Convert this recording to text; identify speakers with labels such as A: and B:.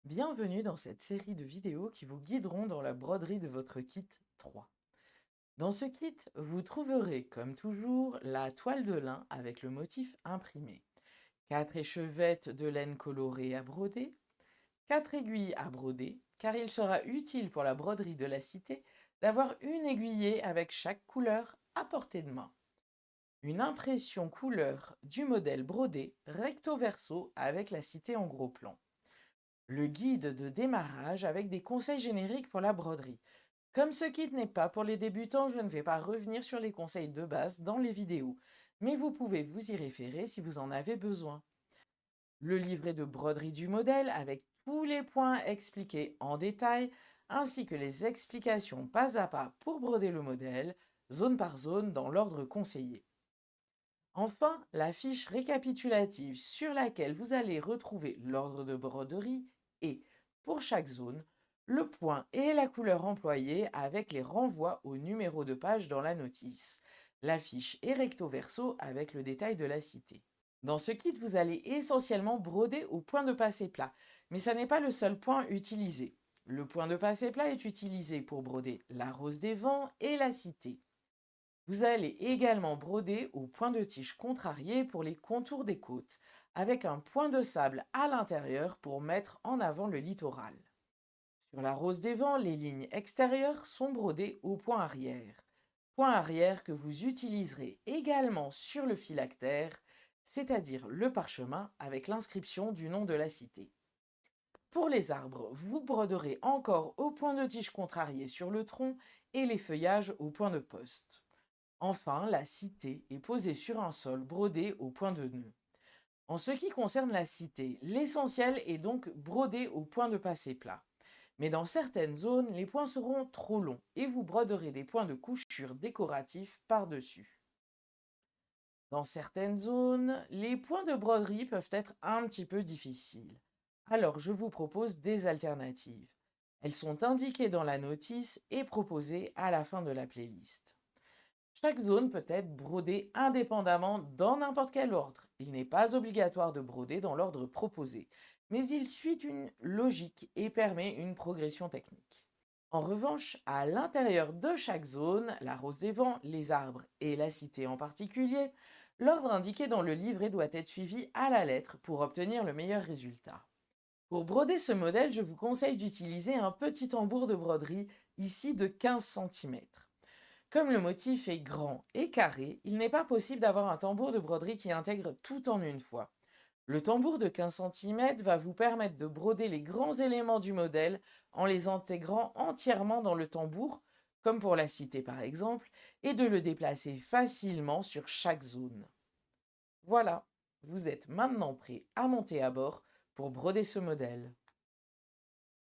A: Bienvenue dans cette série de vidéos qui vous guideront dans la broderie de votre kit 3. Dans ce kit, vous trouverez, comme toujours, la toile de lin avec le motif imprimé, 4 échevettes de laine colorée à broder, 4 aiguilles à broder, car il sera utile pour la broderie de la cité d'avoir une aiguillée avec chaque couleur à portée de main. Une impression couleur du modèle brodé recto verso avec la cité en gros plan. Le guide de démarrage avec des conseils génériques pour la broderie. Comme ce kit n'est pas pour les débutants, je ne vais pas revenir sur les conseils de base dans les vidéos, mais vous pouvez vous y référer si vous en avez besoin. Le livret de broderie du modèle avec tous les points expliqués en détail, ainsi que les explications pas à pas pour broder le modèle, zone par zone dans l'ordre conseillé. Enfin, la fiche récapitulative sur laquelle vous allez retrouver l'ordre de broderie et, pour chaque zone, le point et la couleur employée avec les renvois au numéro de page dans la notice. La fiche est recto verso avec le détail de la cité. Dans ce kit, vous allez essentiellement broder au point de passer plat, mais ça n'est pas le seul point utilisé. Le point de passer plat est utilisé pour broder la rose des vents et la cité. Vous allez également broder au point de tige contrarié pour les contours des côtes, avec un point de sable à l'intérieur pour mettre en avant le littoral. Sur la rose des vents, les lignes extérieures sont brodées au point arrière. Point arrière que vous utiliserez également sur le phylactère, c'est-à-dire le parchemin avec l'inscription du nom de la cité. Pour les arbres, vous broderez encore au point de tige contrarié sur le tronc et les feuillages au point de poste. Enfin, la cité est posée sur un sol brodé au point de nœud. En ce qui concerne la cité, l'essentiel est donc brodé au point de passer plat. Mais dans certaines zones, les points seront trop longs et vous broderez des points de couture décoratifs par-dessus. Dans certaines zones, les points de broderie peuvent être un petit peu difficiles. Alors je vous propose des alternatives. Elles sont indiquées dans la notice et proposées à la fin de la playlist. Chaque zone peut être brodée indépendamment dans n'importe quel ordre. Il n'est pas obligatoire de broder dans l'ordre proposé, mais il suit une logique et permet une progression technique. En revanche, à l'intérieur de chaque zone, la rose des vents, les arbres et la cité en particulier, l'ordre indiqué dans le livret doit être suivi à la lettre pour obtenir le meilleur résultat. Pour broder ce modèle, je vous conseille d'utiliser un petit tambour de broderie, ici de 15 cm. Comme le motif est grand et carré, il n'est pas possible d'avoir un tambour de broderie qui intègre tout en une fois. Le tambour de 15 cm va vous permettre de broder les grands éléments du modèle en les intégrant entièrement dans le tambour, comme pour la cité par exemple, et de le déplacer facilement sur chaque zone. Voilà, vous êtes maintenant prêt à monter à bord pour broder ce modèle.